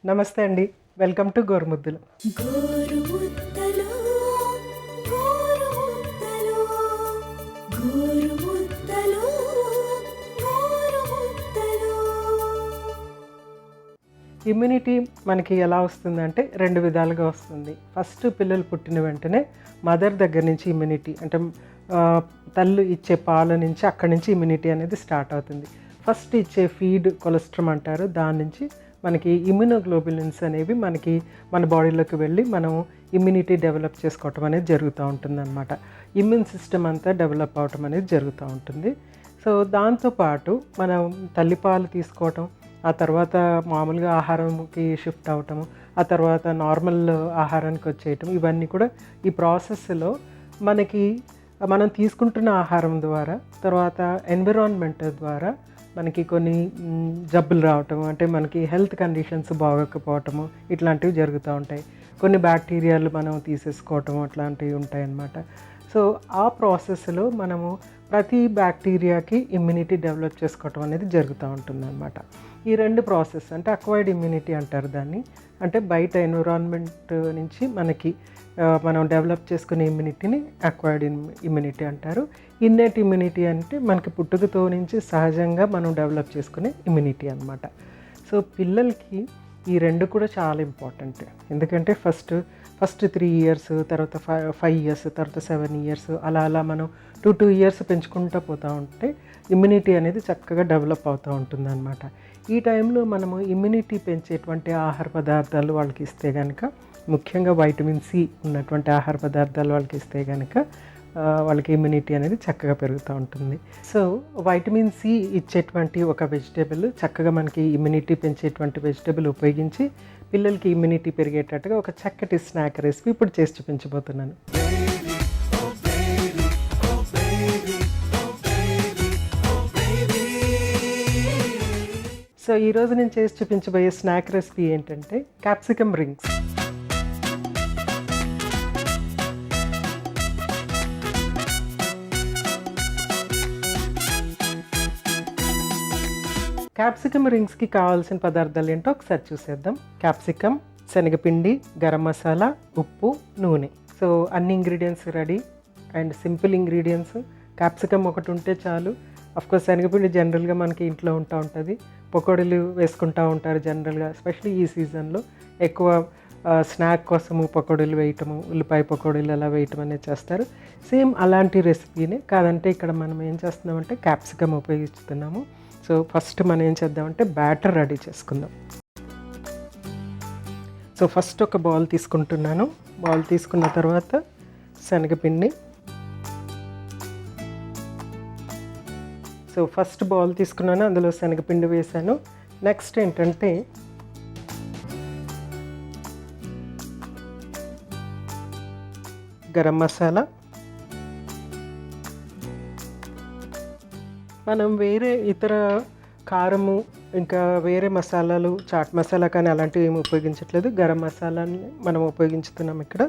నమస్తే అండి. Welcome to Gorumuddalu. Gorumuddalu Gorumuddalu Gorumuddalu Gorumuddalu. Immunity మనకి ఎలా వస్తుందంటే 2 విధాలుగా వస్తుంది. ఫస్ట్ పిల్లలు పుట్టిన వెంటనే మదర్ దగ్గర నుంచి ఇమ్యూనిటీ అంటే తల్లి ఇచ్చే పాల నుంచి అక్కడి నుంచి ఇమ్యూనిటీ అనేది స్టార్ట్ అవుతుంది. ఫస్ట్ ఇచ్చే ఫీడ్ కొలెస్ట్రాల్ అంటారు. దాని నుంచి మనకి ఇమ్యూనోగ్లోబులిన్స్ అనేవి మన బాడీలోకి వెళ్ళి మనం ఇమ్యూనిటీ డెవలప్ చేసుకోవటం అనేది జరుగుతూ ఉంటుందన్నమాట. ఇమ్యూన్ సిస్టమ్ అంతా డెవలప్ అవటం అనేది జరుగుతూ ఉంటుంది. సో దాంతోపాటు మనం తల్లిపాలు తీసుకోవటం, ఆ తర్వాత మామూలుగా ఆహారంకి షిఫ్ట్ అవ్వటము, ఆ తర్వాత నార్మల్ ఆహారానికి వచ్చేయటం, ఇవన్నీ కూడా ఈ ప్రాసెస్లో మనం తీసుకుంటున్న ఆహారం ద్వారా, తర్వాత ఎన్విరాన్మెంట్ ద్వారా మనకి కొన్ని జబ్బులు రావటము, అంటే మనకి హెల్త్ కండిషన్స్ బాగోకపోవటము, ఇట్లాంటివి జరుగుతూ ఉంటాయి. కొన్ని బ్యాక్టీరియాలు మనం తీసేసుకోవటము అట్లాంటివి ఉంటాయన్నమాట. సో ఆ ప్రాసెస్లో మనము ప్రతి బ్యాక్టీరియాకి ఇమ్యూనిటీ డెవలప్ చేసుకోవటం అనేది జరుగుతూ ఉంటుందన్నమాట. ఈ 2 ప్రాసెస్ అంటే అక్వైర్డ్ ఇమ్యూనిటీ అంటారు దాన్ని. అంటే బయట ఎన్విరాన్మెంట్ నుంచి మనం డెవలప్ చేసుకునే ఇమ్యూనిటీని అక్వైర్డ్ ఇమ్యూనిటీ అంటారు. ఇన్నెట్ ఇమ్యూనిటీ అంటే మనకి పుట్టుకతో నుంచి సహజంగా మనం డెవలప్ చేసుకునే ఇమ్యూనిటీ అన్నమాట. సో పిల్లలకి ఈ 2 కూడా చాలా ఇంపార్టెంట్. ఎందుకంటే ఫస్ట్ 3 ఇయర్స్, తర్వాత 5 ఇయర్స్, తర్వాత 7 ఇయర్స్, అలా మనం 2 ఇయర్స్ పెంచుకుంటూ పోతూ ఉంటే ఇమ్యూనిటీ అనేది చక్కగా డెవలప్ అవుతూ ఉంటుంది అన్నమాట. ఈ టైంలో మనము ఇమ్యూనిటీ పెంచేటువంటి ఆహార పదార్థాలు వాళ్ళకి ఇస్తే కనుక, ముఖ్యంగా వైటమిన్ సి ఉన్నటువంటి ఆహార పదార్థాలు వాళ్ళకి ఇస్తే కనుక వాళ్ళకి ఇమ్యూనిటీ అనేది చక్కగా పెరుగుతూ ఉంటుంది. సో వైటమిన్ సి ఇచ్చేటువంటి ఒక వెజిటేబుల్, చక్కగా మనకి ఇమ్యూనిటీ పెంచేటువంటి వెజిటేబుల్ ఉపయోగించి పిల్లలకి ఇమ్యూనిటీ పెరిగేటట్టుగా ఒక చక్కటి స్నాక్ రెసిపీ ఇప్పుడు చేసి చూపించబోతున్నాను. సో ఈరోజు నేను చేసి చూపించబోయే స్నాక్ రెసిపీ ఏంటంటే క్యాప్సికమ్ రింగ్స్. క్యాప్సికమ్ రింగ్స్కి కావాల్సిన పదార్థాలు ఏంటో ఒకసారి చూసేద్దాం. క్యాప్సికమ్, శనగపిండి, గరం మసాలా, ఉప్పు, నూనె. సో అన్ని ingredients ready and simple ingredients. Capsicum ఒకటి ఉంటే చాలు. అఫ్కోర్స్ శనగపిండి జనరల్గా మనకి ఇంట్లో ఉంటుంది. పకోడీలు వేసుకుంటూ ఉంటారు జనరల్గా, ఎస్పెషల్లీ ఈ సీజన్లో ఎక్కువ స్నాక్ కోసము పకోడీలు వేయటము, ఉల్లిపాయ పకోడీలు అలా వేయటం అనేది చేస్తారు. సేమ్ అలాంటి రెసిపీనే, కాదంటే ఇక్కడ మనం ఏం చేస్తున్నామంటే క్యాప్సికమ్ ఉపయోగిస్తున్నాము. సో ఫస్ట్ మనం ఏం చేద్దామంటే బ్యాటర్ రెడీ చేసుకుందాం. సో ఫస్ట్ ఒక బౌల్ తీసుకుంటున్నాను. బౌల్ తీసుకున్న తర్వాత శనగపిండి. సో ఫస్ట్ బౌల్ తీసుకున్నాను, అందులో శనగపిండి వేసాను. నెక్స్ట్ ఏంటంటే గరం మసాలా. మనం వేరే ఇతర కారము, ఇంకా వేరే మసాలాలు, చాట్ మసాలా కానీ అలాంటివి ఏమి ఉపయోగించట్లేదు. గరం మసాలాని మనం ఉపయోగించుతున్నాం ఇక్కడ.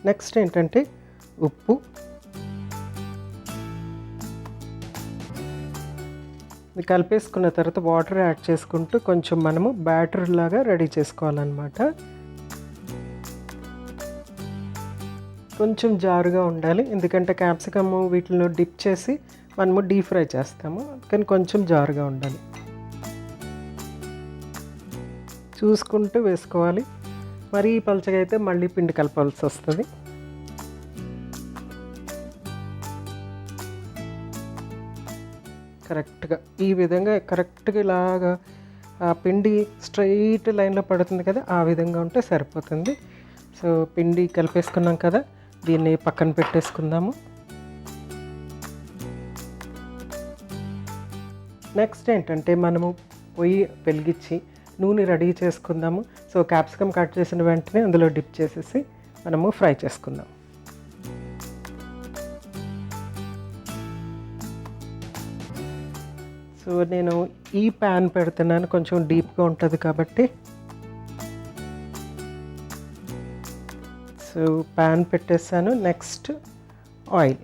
నెక్స్ట్ ఏంటంటే ఉప్పు. ఇది కలిపేసుకున్న తర్వాత వాటర్ యాడ్ చేసుకుంటూ కొంచెం మనము బ్యాటర్ లాగా రెడీ చేసుకోవాలన్నమాట. కొంచెం జారుగా ఉండాలి, ఎందుకంటే క్యాప్సికమ్ వీటిలో డిప్ చేసి మనము డీప్ ఫ్రై చేస్తాము, కానీ కొంచెం జారుగా ఉండాలి. చూసుకుంటూ వేసుకోవాలి. మరీ పలచగా అయితే మళ్ళీ పిండి కలపాల్సి వస్తుంది. కరెక్ట్గా ఈ విధంగా కరెక్ట్గా ఇలాగా పిండి స్ట్రైట్ లైన్లో పడుతుంది కదా, ఆ విధంగా ఉంటే సరిపోతుంది. సో పిండి కలిపేసుకున్నాం కదా, దీన్ని పక్కన పెట్టేసుకుందాము. నెక్స్ట్ ఏంటంటే మనము పొయ్యి వెలిగించి నూనె రెడీ చేసుకుందాము. సో క్యాప్సికమ్ కట్ చేసిన వెంటనే అందులో డిప్ చేసేసి మనము ఫ్రై చేసుకుందాం. సో నేను ఈ ప్యాన్ పెడుతున్నాను, కొంచెం డీప్గా ఉంటుంది కాబట్టి. సో ప్యాన్ పెట్టేసాను. Next oil.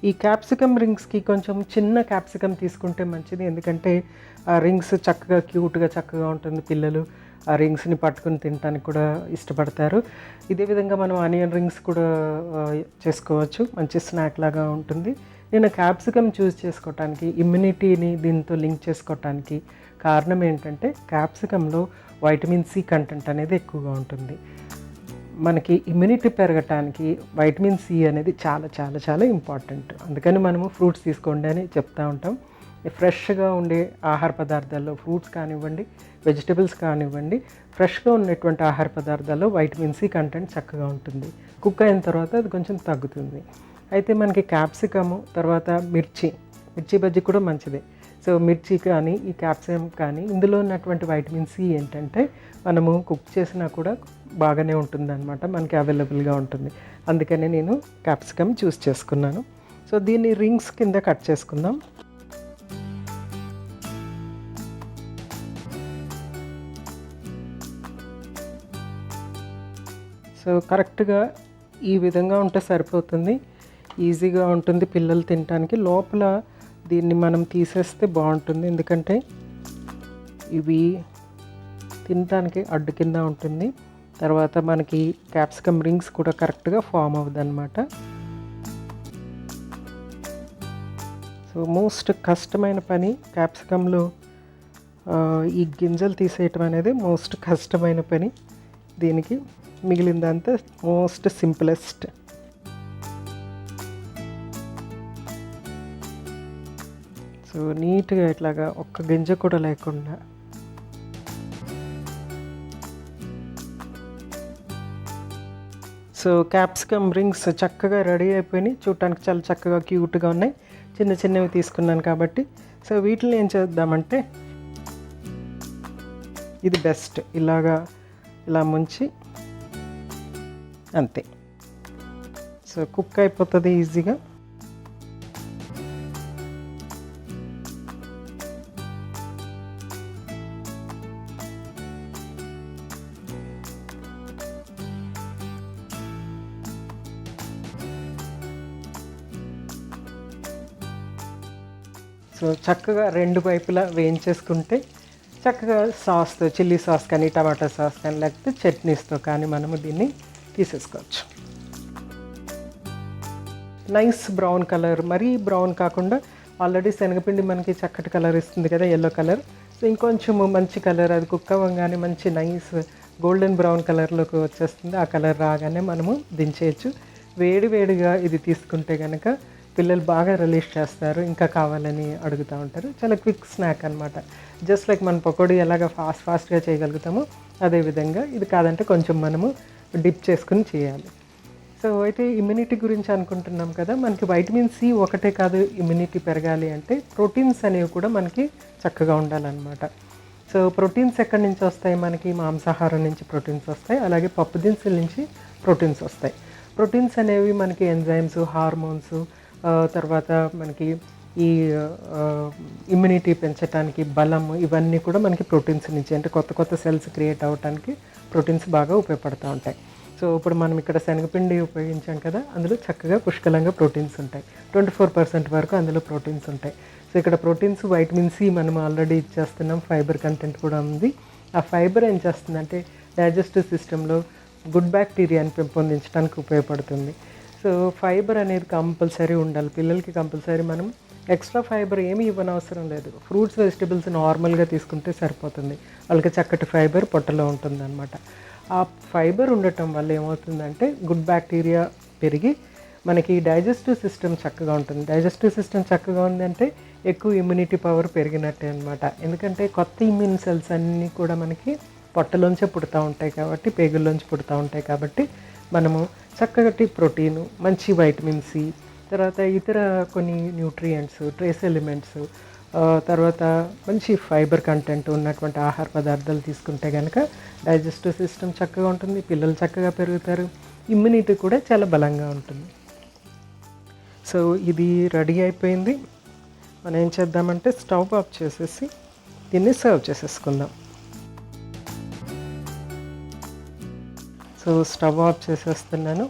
ఈ క్యాప్సికమ్ రింగ్స్కి కొంచెం చిన్న క్యాప్సికమ్ తీసుకుంటే మంచిది, ఎందుకంటే ఆ రింగ్స్ చక్కగా క్యూట్గా చక్కగా ఉంటుంది, పిల్లలు ఆ రింగ్స్ని పట్టుకుని తినడానికి కూడా ఇష్టపడతారు. ఇదే విధంగా మనం ఆనియన్ రింగ్స్ కూడా చేసుకోవచ్చు, మంచి స్నాక్ లాగా ఉంటుంది. నేను క్యాప్సికమ్ చూస్ చేసుకోవటానికి, ఇమ్యూనిటీని దీంతో లింక్ చేసుకోవటానికి కారణం ఏంటంటే క్యాప్సికంలో వైటమిన్ సి కంటెంట్ అనేది ఎక్కువగా ఉంటుంది. మనకి ఇమ్యూనిటీ పెరగటానికి వైటమిన్ సి అనేది చాలా చాలా చాలా ఇంపార్టెంట్. అందుకని మనము ఫ్రూట్స్ తీసుకోండి అని చెప్తూ ఉంటాం. ఫ్రెష్గా ఉండే ఆహార పదార్థాల్లో ఫ్రూట్స్ కానివ్వండి, వెజిటబుల్స్ కానివ్వండి, ఫ్రెష్గా ఉన్నటువంటి ఆహార పదార్థాల్లో వైటమిన్ సి కంటెంట్ చక్కగా ఉంటుంది. కుక్ అయిన తర్వాత అది కొంచెం తగ్గుతుంది. అయితే మనకి క్యాప్సికము, తర్వాత మిర్చి బజ్జీ కూడా మంచిదే. సో మిర్చి కానీ ఈ క్యాప్సికమ్ కానీ ఇందులో ఉన్నటువంటి వైటమిన్ సి ఏంటంటే మనము కుక్ చేసినా కూడా బాగానే ఉంటుందన్నమాట, మనకి అవైలబుల్గా ఉంటుంది. అందుకనే నేను క్యాప్సికమ్ చూస్ చేసుకున్నాను. సో దీన్ని రింగ్స్ కింద కట్ చేసుకుందాం. సో కరెక్ట్గా ఈ విధంగా ఉంటే సరిపోతుంది, ఈజీగా ఉంటుంది పిల్లలు తినడానికి. లోపల దీన్ని మనం తీసేస్తే బాగుంటుంది, ఎందుకంటే ఇవి తినడానికి అడ్డు కింద ఉంటుంది. తర్వాత మనకి క్యాప్సికమ్ రింగ్స్ కూడా కరెక్ట్గా ఫామ్ అవుతుంది అన్నమాట. సో మోస్ట్ కష్టమైన పని క్యాప్సికంలో ఈ గింజలు తీసేయటం అనేది మోస్ట్ కష్టమైన పని. దీనికి మిగిలిందంతా మోస్ట్ సింపులెస్ట్. సో నీట్గా ఇట్లాగా ఒక్క గింజ కూడా లేకుండా సో క్యాప్సికమ్ రింగ్స్ చక్కగా రెడీ అయిపోయినాయి, చూడటానికి చాలా చక్కగా క్యూట్గా ఉన్నాయి. చిన్న చిన్నవి తీసుకున్నాను కాబట్టి. సో వీటిని ఏం చేద్దామంటే ఇది బెస్ట్, ఇలా ముంచి అంతే. సో కుక్ అయిపోతుంది ఈజీగా. సో చక్కగా రెండు వైపులా వేయించేసుకుంటే చక్కగా సాస్తో, చిల్లీ సాస్ కానీ టమాటా సాస్ కానీ లేకపోతే చట్నీస్తో కానీ మనము దీన్ని తీసేసుకోవచ్చు. నైస్ బ్రౌన్ కలర్, మరీ బ్రౌన్ కాకుండా, ఆల్రెడీ శనగపిండి మనకి చక్కటి కలర్ ఇస్తుంది కదా, ఎల్లో కలర్. సో ఇంకొంచెము మంచి కలర్, అది కుక్ అవ్వగానే మంచి నైస్ గోల్డెన్ బ్రౌన్ కలర్లోకి వచ్చేస్తుంది. ఆ కలర్ రాగానే మనము దించేయచ్చు. వేడిగా ఇది తీసుకుంటే కనుక పిల్లలు బాగా రిలీజ్ చేస్తారు, ఇంకా కావాలని అడుగుతూ ఉంటారు. చాలా క్విక్ స్నాక్ అనమాట. జస్ట్ లైక్ మన పకోడీ ఎలాగ ఫాస్ట్గా చేయగలుగుతామో అదేవిధంగా ఇది కాదంటే కొంచెం మనము డిప్ చేసుకుని చేయాలి. సో అయితే ఇమ్యూనిటీ గురించి అనుకుంటున్నాం కదా, మనకి వైటమిన్ సి ఒకటే కాదు ఇమ్యూనిటీ పెరగాలి అంటే ప్రోటీన్స్ అనేవి కూడా మనకి చక్కగా ఉండాలన్నమాట. సో ప్రోటీన్స్ ఎక్కడి నుంచి వస్తాయి? మనకి మాంసాహారం నుంచి ప్రోటీన్స్ వస్తాయి, అలాగే పప్పు దినుసుల నుంచి ప్రోటీన్స్ వస్తాయి. ప్రోటీన్స్ అనేవి మనకి ఎంజైమ్స్, హార్మోన్స్, తర్వాత మనకి ఈ ఇమ్యూనిటీ పెంచడానికి బలము, ఇవన్నీ కూడా మనకి ప్రోటీన్స్ నుంచి, అంటే కొత్త సెల్స్ క్రియేట్ అవ్వడానికి ప్రోటీన్స్ బాగా ఉపయోగపడుతూ ఉంటాయి. సో ఇప్పుడు మనం ఇక్కడ శనగపిండి ఉపయోగించాం కదా, అందులో చక్కగా పుష్కలంగా ప్రోటీన్స్ ఉంటాయి. 24% వరకు అందులో ప్రోటీన్స్ ఉంటాయి. సో ఇక్కడ ప్రోటీన్స్, వైటమిన్ సి మనం ఆల్రెడీ ఇచ్చేస్తున్నాం, ఫైబర్ కంటెంట్ కూడా ఉంది. ఆ ఫైబర్ ఏం చేస్తుందంటే డైజెస్టివ్ సిస్టంలో గుడ్ బ్యాక్టీరియాని పెంపొందించడానికి ఉపయోగపడుతుంది. సో ఫైబర్ అనేది కంపల్సరీ ఉండాలి పిల్లలకి. కంపల్సరీ మనం ఎక్స్ట్రా ఫైబర్ ఏమీ ఇవ్వనవసరం లేదు. ఫ్రూట్స్, వెజిటబుల్స్ నార్మల్గా తీసుకుంటే సరిపోతుంది. వాళ్ళకి చక్కటి ఫైబర్ పొట్టలో ఉంటుందన్నమాట. ఆ ఫైబర్ ఉండటం వల్ల ఏమవుతుందంటే గుడ్ బ్యాక్టీరియా పెరిగి మనకి డైజెస్టివ్ సిస్టమ్ చక్కగా ఉంటుంది. డైజెస్టివ్ సిస్టమ్ చక్కగా ఉందంటే ఎక్కువ ఇమ్యూనిటీ పవర్ పెరిగినట్టే అనమాట. ఎందుకంటే కొత్త ఇమ్యూన్ సెల్స్ అన్నీ కూడా మనకి పొట్టలోంచే పుడుతూ ఉంటాయి కాబట్టి, పేగుల్లోంచి పుడుతూ ఉంటాయి కాబట్టి మనము చక్కటి ప్రోటీను, మంచి వైటమిన్ సి, తర్వాత ఇతర కొన్ని న్యూట్రియంట్స్, ట్రేస్ ఎలిమెంట్స్, తర్వాత మంచి ఫైబర్ కంటెంట్ ఉన్నటువంటి ఆహార పదార్థాలు తీసుకుంటే కనుక డైజెస్టివ్ సిస్టమ్ చక్కగా ఉంటుంది, పిల్లలు చక్కగా పెరుగుతారు, ఇమ్యూనిటీ కూడా చాలా బలంగా ఉంటుంది. సో ఇది రెడీ అయిపోయింది. మనం ఏం చేద్దామంటే స్టవ్ ఆఫ్ చేసేసి దీన్ని సర్వ్ చేసేసుకుందాం. సో స్టవ్ ఆఫ్ చేసేస్తున్నాను.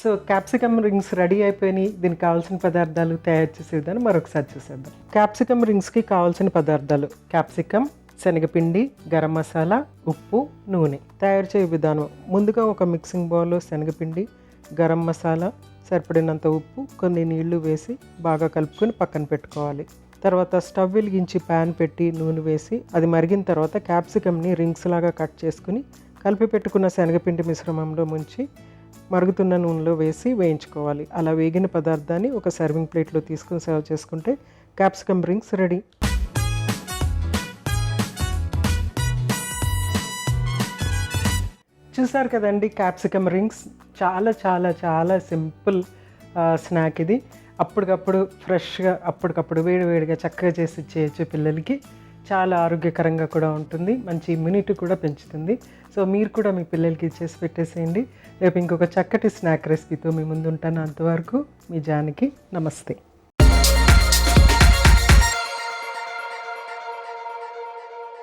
సో క్యాప్సికమ్ రింగ్స్ రెడీ అయిపోయినాయి. దీనికి కావాల్సిన పదార్థాలు తయారు చేసే విధానం మరొకసారి చూసేద్దాం. క్యాప్సికమ్ రింగ్స్కి కావాల్సిన పదార్థాలు: క్యాప్సికమ్, శనగపిండి, గరం మసాలా, ఉప్పు, నూనె. తయారు చేయ విధానం: ముందుగా ఒక మిక్సింగ్ బౌల్లో శనగపిండి, గరం మసాలా, సరిపడినంత ఉప్పు, కొన్ని నీళ్లు వేసి బాగా కలుపుకొని పక్కన పెట్టుకోవాలి. తర్వాత స్టవ్ వెలిగించి ప్యాన్ పెట్టి నూనె వేసి అది మరిగిన తర్వాత క్యాప్సికమ్ని రింగ్స్ లాగా కట్ చేసుకుని కలిపి పెట్టుకున్న శనగపిండి మిశ్రమంలో ముంచి మరుగుతున్న నూనెలో వేసి వేయించుకోవాలి. అలా వేగిన పదార్థాన్ని ఒక సర్వింగ్ ప్లేట్లో తీసుకుని సర్వ్ చేసుకుంటే క్యాప్సికమ్ రింగ్స్ రెడీ. చూసారు కదండి క్యాప్సికమ్ రింగ్స్. చాలా చాలా చాలా సింపుల్ స్నాక్ ఇది. అప్పటికప్పుడు ఫ్రెష్గా అప్పటికప్పుడు వేడివేడిగా చక్కగా చేసి ఇచ్చేయచ్చు పిల్లలకి. చాలా ఆరోగ్యకరంగా కూడా ఉంటుంది, మంచి ఇమ్యూనిటీ కూడా పెంచుతుంది. సో మీరు కూడా మీ పిల్లలకి చేసి పెట్టేసేయండి. రేపు ఇంకొక చక్కటి స్నాక్ రెసిపీతో మీ ముందు ఉంటాను. అంతవరకు మీ జానకి. నమస్తే.